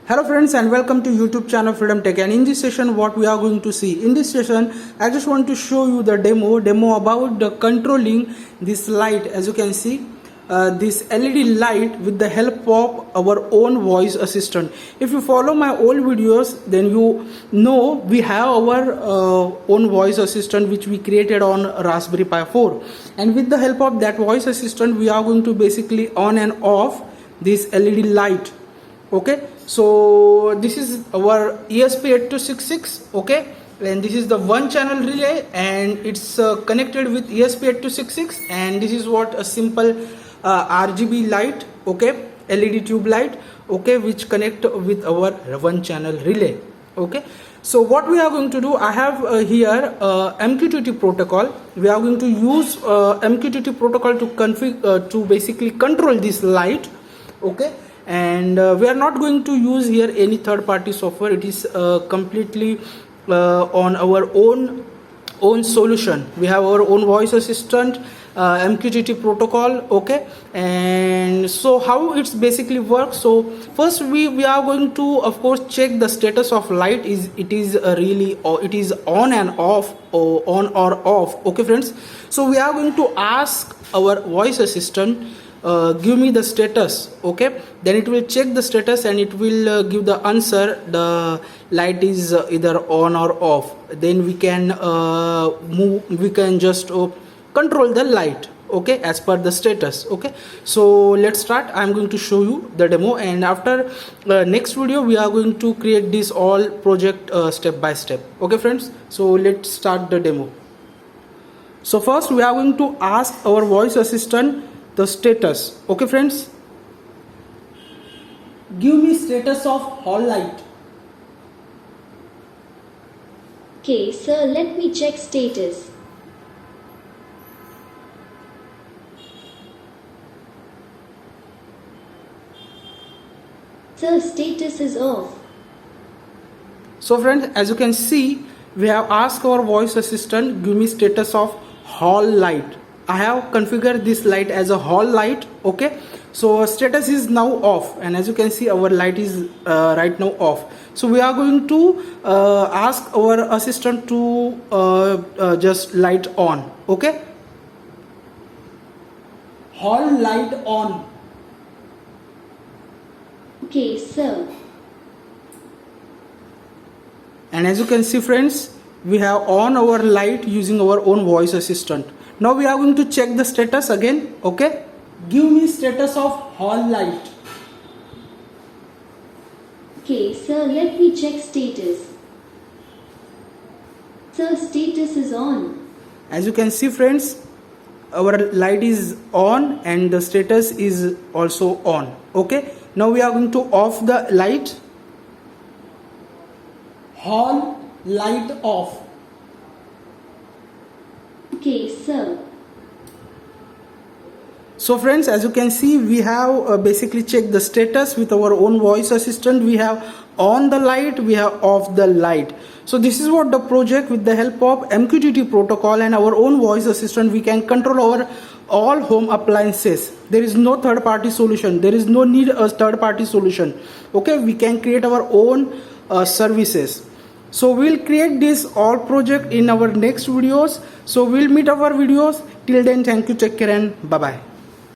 Hello friends and welcome to YouTube channel Freedom Tech, and in this session what we are going to see in this session I just want to show you the demo about the controlling this light. As you can see, this LED light with the help of our own voice assistant. If you follow my old videos, then you know we have our own voice assistant which we created on Raspberry Pi 4, and with the help of that voice assistant we are going to basically on and off this LED light. Okay, so this is our ESP8266. okay, and this is the one channel relay, and it's connected with ESP8266, and this is what a simple RGB light, okay, LED tube light, okay, which connect with our one channel relay. Okay, so what we are going to do, I have here MQTT protocol. We are going to use MQTT protocol to configure to basically control this light. Okay, and we are not going to use here any third-party software. It is completely on our own solution. We have our own voice assistant, MQTT protocol. Okay, and so how it's basically works. So first we are going to of course check the status of light. It is on and off, or on or off. Okay friends, so we are going to ask our voice assistant, give me the status. Okay, then it will check the status and it will give the answer. The light is either on or off. Then we can we can just control the light, okay, as per the status. Okay, so let's start. I'm going to show you the demo, and after next video we are going to create this all project step by step. Okay friends, so let's start the demo. So first we are going to ask our voice assistant the status. Okay friends, give me status of hall light. Okay sir, let me check status. Sir, status is off. So friends, as you can see, we have asked our voice assistant, give me status of hall light. I have configured this light as a hall light. Okay, so status is now off, and as you can see our light is right now off. So we are going to ask our assistant to just light on. Okay, hall light on. Okay sir. And as you can see friends, we have on our light using our own voice assistant. Now we are going to check the status again. Okay, give me status of hall light. Okay sir, let me check status. Sir, status is on. As you can see friends, our light is on and the status is also on. Okay, now we are going to off the light. Hall light off. Okay sir. So friends, as you can see, we have basically checked the status with our own voice assistant. We have on the light, we have off the light. So this is what the project, with the help of MQTT protocol and our own voice assistant, we can control our all home appliances. There is no third party solution. There is no need a third party solution. Okay, we can create our own services. So we'll create this all project in our next videos. So we'll meet our videos. Till then, thank you, take care, and bye bye.